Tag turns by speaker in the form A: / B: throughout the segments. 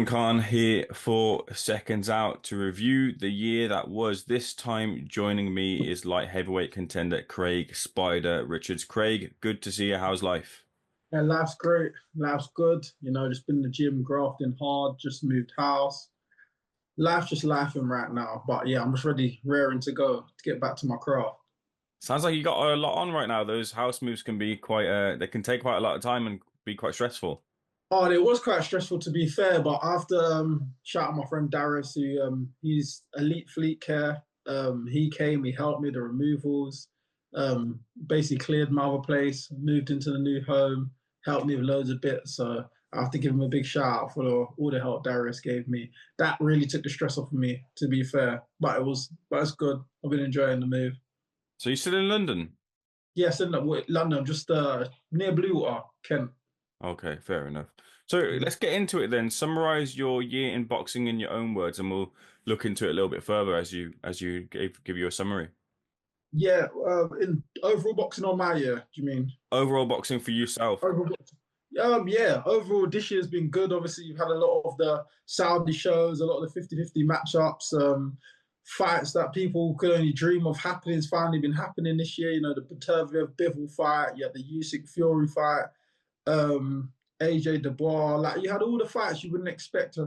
A: Imran Khan here for Seconds Out to review the year that was. This time joining me is light heavyweight contender Craig Spider Richards. Craig, good to see you. How's life?
B: Yeah, life's great. Life's good. Just been in the gym, grafting hard, just moved house. Life's just lifing right now. But yeah, I'm just ready, raring to go to get back to my craft.
A: Sounds like you got a lot on right now. Those house moves can be quite they can take quite a lot of time and be quite stressful.
B: Oh, it was quite stressful to be fair, but after shout out my friend Darius, who he's elite fleet care. He came, he helped me the removals, basically cleared my other place, moved into the new home, helped me with loads of bits. So I have to give him a big shout out for all the help Darius gave me. That really took the stress off of me, to be fair. But it's good. I've been enjoying the move.
A: So you're still in London?
B: Yes, in London, just near Bluewater, Kent.
A: Okay, fair enough. So let's get into it then. Summarize your year in boxing in your own words, and we'll look into it a little bit further as you give you a summary.
B: Yeah, in overall boxing on my year, do you mean?
A: Overall boxing for yourself.
B: Overall, yeah, overall this year's been good. Obviously, you've had a lot of the Saudi shows, a lot of the 50-50 matchups, fights that people could only dream of happening has finally been happening this year. The Beterbiev Bivol fight, you had the Usyk Fury fight, AJ Dubois. Like you had all the fights you wouldn't expect.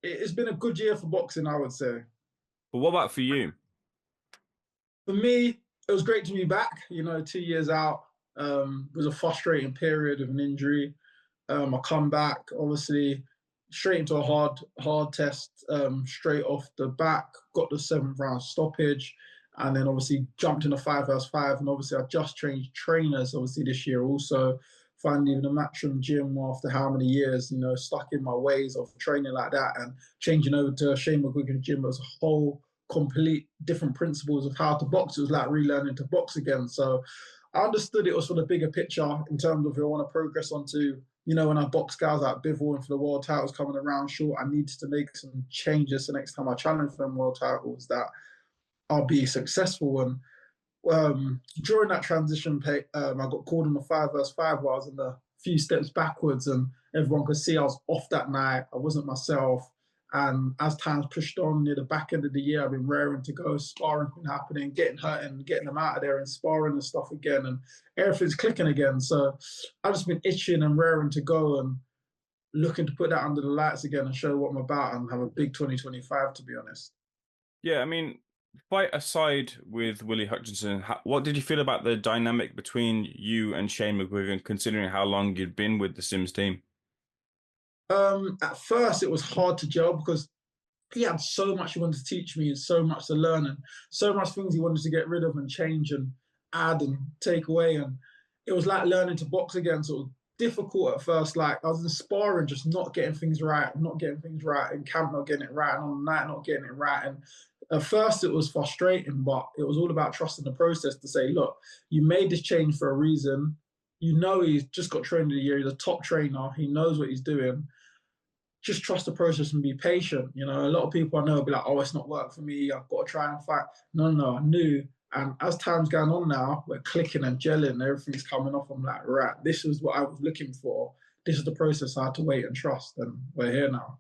B: It's been a good year for boxing, I would say.
A: But what about for you?
B: For me, it was great to be back. 2 years out was a frustrating period of an injury. I come back, obviously, straight into a hard test, straight off the back, got the seventh round stoppage, and then obviously jumped in a 5 vs 5. And obviously, I just changed trainers, obviously, this year also. Finding even a matchroom gym after how many years, stuck in my ways of training like that and changing over to Shane McGuigan's gym. It was a whole complete different principles of how to box. It was like relearning to box again. So I understood it was for the bigger picture in terms of if I want to progress onto, when I box guys like Bivol and for the world titles coming around short, I needed to make some changes the next time I challenge for them world titles that I'll be successful. And during that transition, I got called on the 5 vs 5 where I was in the few steps backwards, and everyone could see I was off that night. I wasn't myself. And as time's pushed on near the back end of the year, I've been raring to go. Sparring's been happening, getting hurt and getting them out of there and sparring and stuff again. And everything's clicking again. So I've just been itching and raring to go and looking to put that under the lights again and show what I'm about and have a big 2025, to be honest.
A: Yeah, I mean, fight aside with Willy Hutchinson, what did you feel about the dynamic between you and Shane McGuigan, considering how long you'd been with the Sims team?
B: At first, it was hard to gel because he had so much he wanted to teach me and so much to learn and so much things he wanted to get rid of and change and add and take away. And it was like learning to box again, sort of difficult at first. Like I was in sparring, just not getting things right, in camp, not getting it right, and on the night, not getting it right. And at first, it was frustrating, but it was all about trusting the process to say, look, you made this change for a reason. He's just got trained of the year. He's a top trainer. He knows what he's doing. Just trust the process and be patient. A lot of people I know will be like, oh, it's not worked for me. I've got to try and fight. No, I knew. And as time's going on now, we're clicking and gelling. Everything's coming off. I'm like, right, this is what I was looking for. This is the process I had to wait and trust. And we're here now.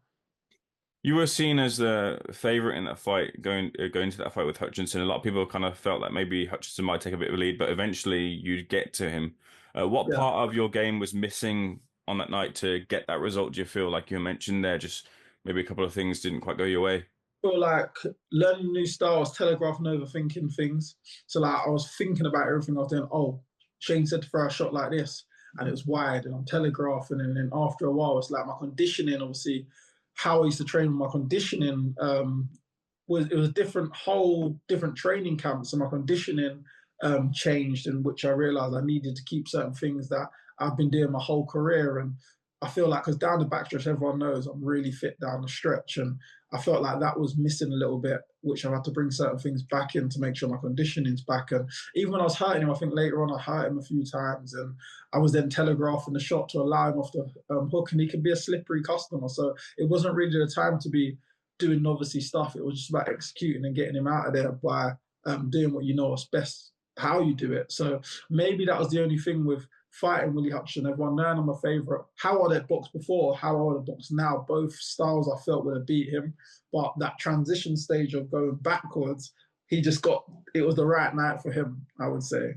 A: You were seen as the favorite in that fight, going to that fight with Hutchinson. A lot of people kind of felt like maybe Hutchinson might take a bit of a lead, but eventually you'd get to him. What
B: Yeah.
A: part of your game was missing on that night to get that result? Do you feel like you mentioned there, just maybe a couple of things didn't quite go your way?
B: Feel like learning new styles, telegraphing, overthinking things. So like I was thinking about everything I was doing. Oh, Shane said to throw a shot like this, and it was wide, and I'm telegraphing, and then after a while, it's like my conditioning. Obviously, how I used to train with my conditioning was a different training camp. So my conditioning changed, in which I realized I needed to keep certain things that I've been doing my whole career. And I feel like, because down the backstretch, everyone knows I'm really fit down the stretch. And I felt like that was missing a little bit, which I've had to bring certain things back in to make sure my conditioning's back. And even when I was hurting him, I think later on I hurt him a few times. And I was then telegraphing the shot to allow him off the hook. And he can be a slippery customer. So it wasn't really the time to be doing novice stuff. It was just about executing and getting him out of there by doing what you know is best, how you do it. So maybe that was the only thing with fighting Willy Hutchinson, everyone knowing I'm a favourite. How I had boxed before, how I would have boxed now, both styles I felt would have beat him. But that transition stage of going backwards, he just got, it was the right night for him, I would say.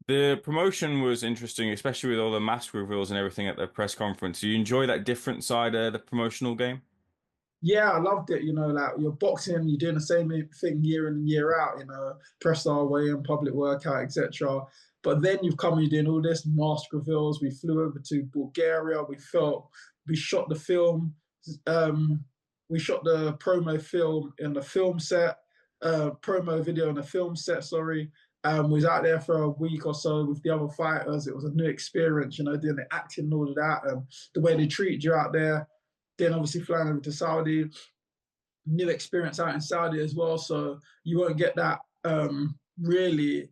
A: The promotion was interesting, especially with all the mask reveals and everything at the press conference. Do you enjoy that different side of the promotional game?
B: Yeah, I loved it. Like you're boxing, you're doing the same thing year in and year out. Press our way in, public workout, etc. But then you've come, you're doing all this mask reveals. We flew over to Bulgaria. We shot the film. We shot the promo film in the film set, promo video in the film set. Sorry. We was out there for a week or so with the other fighters. It was a new experience, doing the acting and all of that, and the way they treated you out there. Then obviously flying over to Saudi, new experience out in Saudi as well. So you won't get that really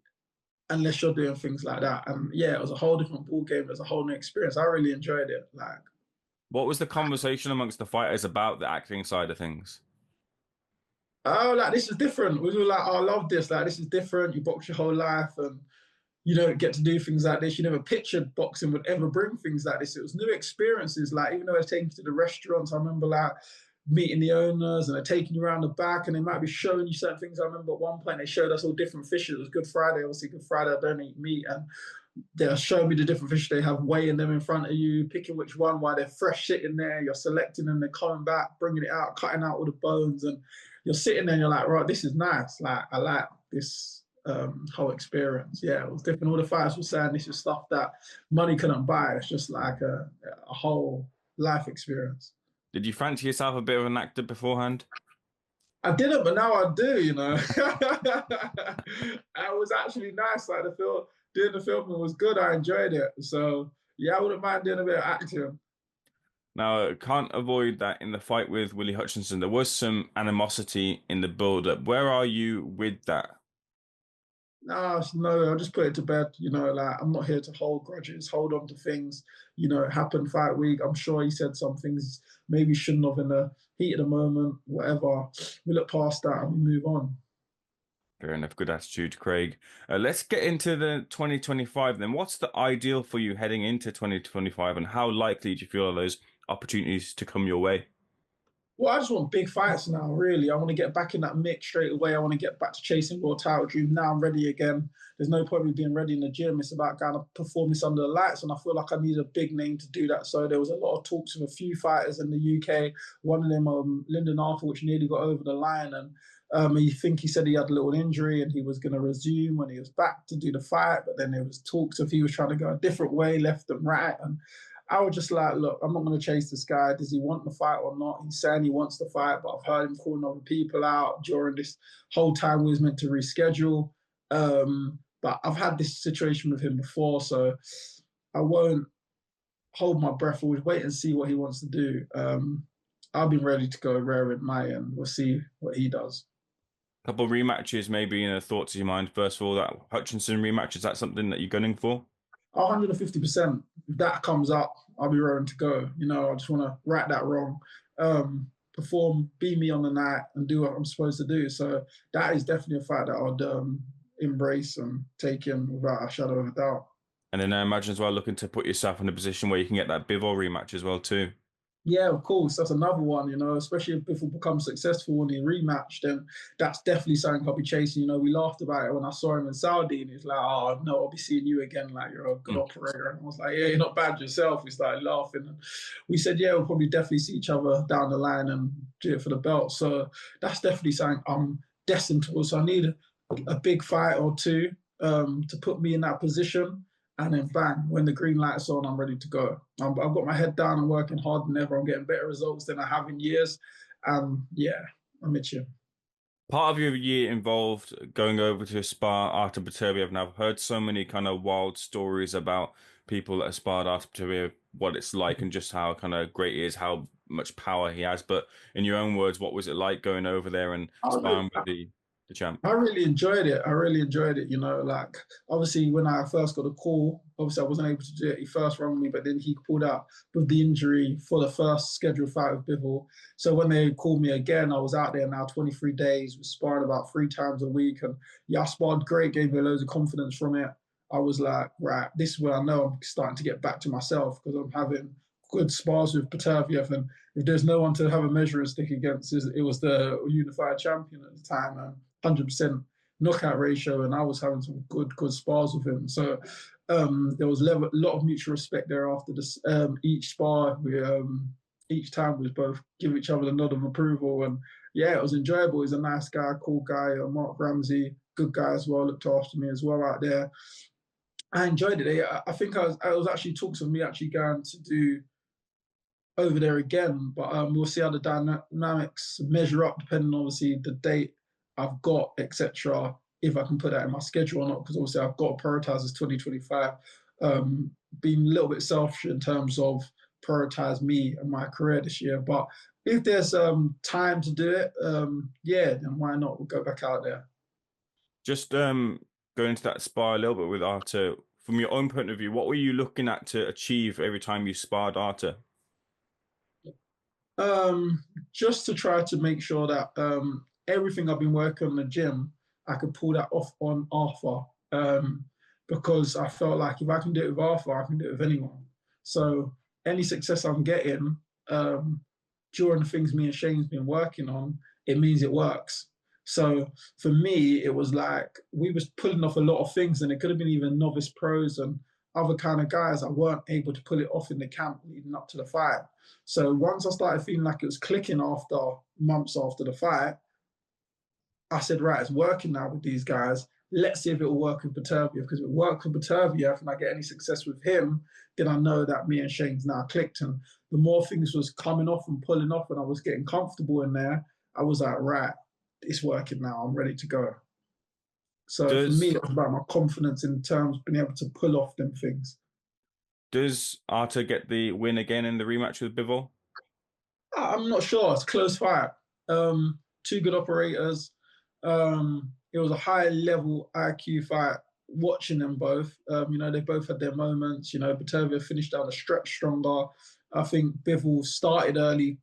B: unless you're doing things like that. And yeah, it was a whole different ball game. It was a whole new experience. I really enjoyed it. Like,
A: What was the conversation amongst the fighters about the acting side of things?
B: oh, like this is different. We were like, oh, I love this. Like this is different. You box your whole life, and you don't get to do things like this. You never pictured boxing would ever bring things like this. It was new experiences. Like even though they're taking you to the restaurants, I remember like meeting the owners and they're taking you around the back and they might be showing you certain things. I remember at one point they showed us all different fishes. It was Good Friday, obviously Good Friday, I don't eat meat. And they'll show me the different fish they have, weighing them in front of you, picking which one while they're fresh sitting there. You're selecting them, they're coming back, bringing it out, cutting out all the bones. And you're sitting there and you're like, right, this is nice. Like, I like this whole experience. Yeah, it was different. All the fighters were saying this is stuff that money couldn't buy. It's just like a whole life experience.
A: Did you fancy yourself a bit of an actor beforehand?
B: I didn't, but now I do. It was actually nice. Like doing the filming was good. I enjoyed it. So yeah, I wouldn't mind doing a bit of acting.
A: Now, can't avoid that in the fight with Willy Hutchinson, there was some animosity in the build-up. Where are you with that?
B: No, I'll just put it to bed. Like I'm not here to hold grudges, hold on to things. It happened fight week. I'm sure he said some things maybe shouldn't have in the heat of the moment, whatever. We look past that and we move on.
A: Fair enough. Good attitude, Craig. Let's get into the 2025 then. What's the ideal for you heading into 2025 and how likely do you feel are those opportunities to come your way?
B: Well, I just want big fights now, really. I want to get back in that mix straight away. I want to get back to chasing world title dream. Now I'm ready again. There's no point in me being ready in the gym. It's about kind of performing this under the lights, and I feel like I need a big name to do that. So there was a lot of talks with a few fighters in the UK. One of them, Lyndon Arthur, which nearly got over the line, and he said he had a little injury and he was going to resume when he was back to do the fight. But then there was talks of he was trying to go a different way, left and right, and I was just like, look, I'm not going to chase this guy. Does he want the fight or not? He's saying he wants the fight, but I've heard him calling other people out during this whole time we was meant to reschedule. But I've had this situation with him before, so I won't hold my breath. We'll wait and see what he wants to do. I've been ready to go rare in my end. We'll see what he does.
A: Couple of rematches, maybe, thoughts in your mind. First of all, that Hutchinson rematch, is that something that you're gunning for?
B: 150%. If that comes up, I'll be raring to go. I just want to right that wrong, perform, be me on the night, and do what I'm supposed to do. So that is definitely a fight that I'd embrace and take in without a shadow of a doubt.
A: And then I imagine as well looking to put yourself in a position where you can get that Bivol rematch as well too.
B: Yeah, of course. That's another one, especially if Biffle becomes successful when he rematched, then that's definitely something I'll be chasing. We laughed about it when I saw him in Saudi and he's like, oh, no, I'll be seeing you again. Like, you're a good operator. And I was like, yeah, you're not bad yourself. We started laughing. And we said, yeah, we'll probably definitely see each other down the line and do it for the belt. So that's definitely something I'm destined towards. So I need a big fight or two to put me in that position. And then bang, when the green light's on, I'm ready to go. I've got my head down and working hard than ever. I'm getting better results than I have in years. Yeah, I'm itching.
A: Part of your year involved going over to spar Artur Beterbiev, and I've heard so many kind of wild stories about people that have sparred Artur Beterbiev, what it's like and just how kind of great he is, how much power he has. But in your own words, what was it like going over there and sparring with the champ?
B: I really enjoyed it. Like obviously when I first got the call, obviously I wasn't able to do it. He first rang me, but then he pulled out with the injury for the first scheduled fight with Bivol. So when they called me again, I was out there now 23 days. We sparred about 3 times a week. And yeah, I sparred great, gave me loads of confidence from it. I was like, right, this is where I know I'm starting to get back to myself because I'm having good spars with Beterbiev. And if there's no one to have a measuring stick against, it was the unified champion at the time, 100% knockout ratio. And I was having some good spars with him. So there was a lot of mutual respect there after this. Each spar, each time we both give each other the nod of approval. And yeah, it was enjoyable. He's a nice guy, cool guy. Mark Ramsey, good guy as well, looked after me as well out there. I enjoyed it. I think I was actually talks of me actually going to do over there again, but we'll see how the dynamics measure up depending on obviously the date I've got, etc. If I can put that in my schedule or not, because obviously I've got to prioritize this 2025. Being a little bit selfish in terms of prioritize me and my career this year, but if there's time to do it, yeah, then why not? We'll go back out there.
A: Just going into that spar a little bit with Artur, from your own point of view, what were you looking at to achieve every time you sparred Artur?
B: Just to try to make sure that everything I've been working on in the gym, I could pull that off on Arthur. Because I felt like if I can do it with Arthur, I can do it with anyone. So any success I'm getting during the things me and Shane's been working on, it means it works. So for me, it was like we was pulling off a lot of things, and it could have been even novice pros and other kind of guys that weren't able to pull it off in the camp leading up to the fight. So once I started feeling like it was clicking after months after the fight, I said, right, it's working now with these guys. Let's see if it will work with Beterbiev. Because if it worked with Beterbiev and I get any success with him, then I know that me and Shane's now clicked. And the more things was coming off and pulling off and I was getting comfortable in there, I was like, right, it's working now. I'm ready to go. So for me,
A: Does
B: it was about my confidence in terms of being able to pull off them things.
A: does Artur get the win again in the rematch with Bivol?
B: I'm not sure. It's a close fight. Two good operators. It was a high level IQ fight. Watching them both, they both had their moments. Beterbiev finished down the stretch stronger. I think Bivol started early,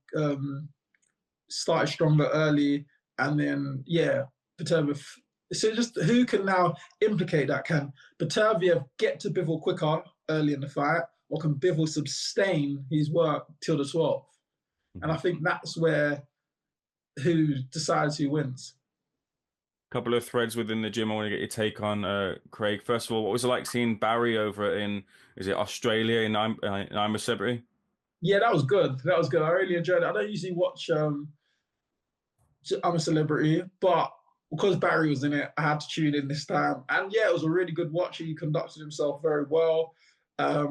B: started stronger early, and then yeah, Beterbiev. So just who can now implicate that? Can Beterbiev get to Bivol quicker early in the fight, or can Bivol sustain his work till the 12th? And I think that's where who decides who wins.
A: Couple of threads within the gym I want to get your take on, Craig. First of all, what was it like seeing Barry over in, is it Australia in I'm a Celebrity?
B: Yeah, that was good. That was good. I really enjoyed it. I don't usually watch I'm a Celebrity, but because Barry was in it, I had to tune in this time. And yeah, it was a really good watch. He conducted himself very well.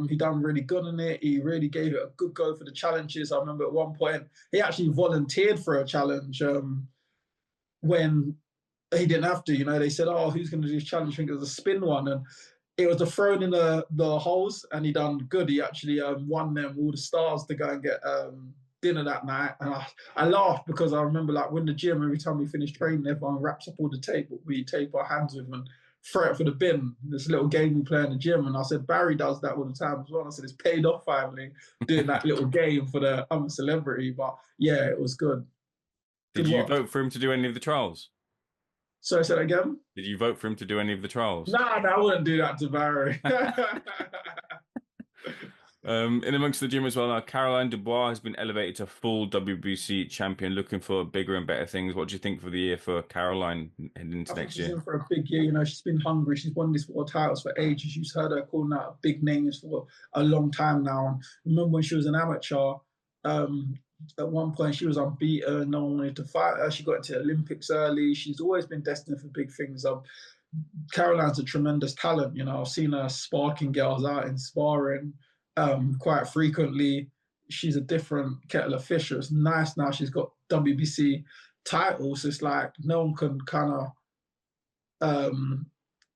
B: He done really good in it. He really gave it a good go for the challenges. I remember at one point he actually volunteered for a challenge when he didn't have to. They said, "Oh, who's going to do this challenge?" I think it was a spin one, and it was the thrown in the holes, and he done good. He actually won them all the stars to go and get dinner that night. And I laughed because I remember like when the gym, every time we finish training, everyone wraps up all the tape, we tape our hands with and throw it for the bin. This little game we play in the gym. And I said, Barry does that all the time as well. I said, it's paid off finally doing that little game for the I'm a Celebrity. But yeah, it was good.
A: Did
B: Good
A: you
B: watch.
A: vote for him to do any of the trials?
B: So I said again?
A: Did you vote for him to do any of the trials?
B: No, I wouldn't do that to Barry.
A: In amongst the gym as well now, Caroline Dubois has been elevated to full WBC champion, looking for bigger and better things. What do you think for the year for Caroline heading into next
B: She's
A: year?
B: in for a big year. She's been hungry. She's won these world titles for ages. You've heard her calling out big names for a long time now. And remember when she was an amateur, at one point she was unbeaten. No one wanted to fight her. She got into the Olympics early. She's always been destined for big things. Caroline's a tremendous talent. I've seen her sparking girls out in sparring quite frequently. She's a different kettle of fish. It's nice now she's got WBC titles. It's like no one can kind of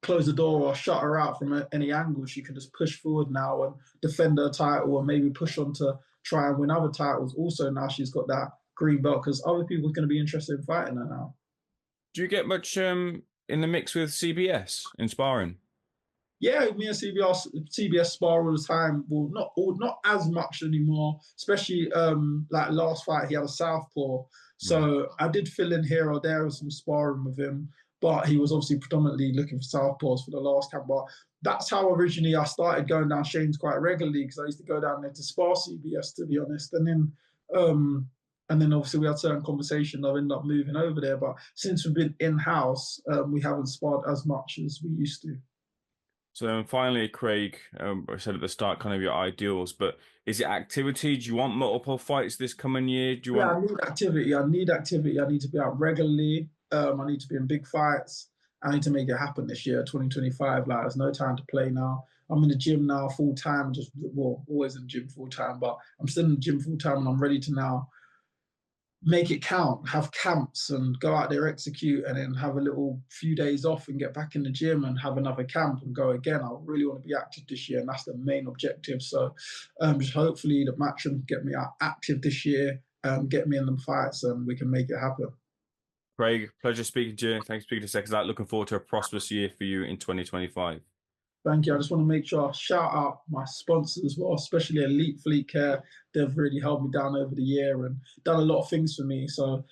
B: close the door or shut her out from any angle. She can just push forward now and defend her title and maybe push on to try and win other titles. Also now she's got that green belt because other people are going to be interested in fighting her now.
A: Do you get much in the mix with CBS in sparring?
B: Yeah, me and CBS spar all the time. Well, not as much anymore. Especially like last fight, he had a southpaw,
A: Right.
B: so I did fill in here or there with some sparring with him. but he was obviously predominantly looking for southpaws for the last camp. But that's how originally I started going down Shane's quite regularly, because I used to go down there to spar CBS, to be honest. And then obviously we had certain conversations. I've ended up moving over there, but since we've been in house, we haven't sparred as much as we used to.
A: So then finally, Craig, I said at the start kind of your ideals, but is it activity? Do you want multiple fights this coming year? Do you
B: Yeah,
A: want
B: I need activity. I need activity. I need to be out regularly. I need to be in big fights. I need to make it happen this year, 2025. Like, there's no time to play now. I'm in the gym now full time, just, well, always in the gym full time, but I'm still in the gym full time, and I'm ready to now make it count, have camps and go out there, execute, and then have a little few days off and get back in the gym and have another camp and go again. I really want to be active this year, and that's the main objective. So just hopefully the match can get me out active this year, get me in the fights, and we can make it happen.
A: Craig, pleasure speaking to you. Thanks for speaking to Seconds Out. Looking forward to a prosperous year for you in 2025.
B: Thank you. I just want to make sure I shout out my sponsors as well, especially Elite Fleet Care. They've really held me down over the year and done a lot of things for me. So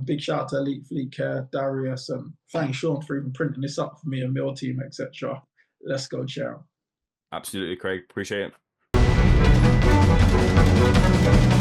B: big shout out to Elite Fleet Care, Darius, and thanks Sean for even printing this up for me and Mill Team, etc. Let's go, Sharon.
A: Absolutely, Craig. Appreciate it.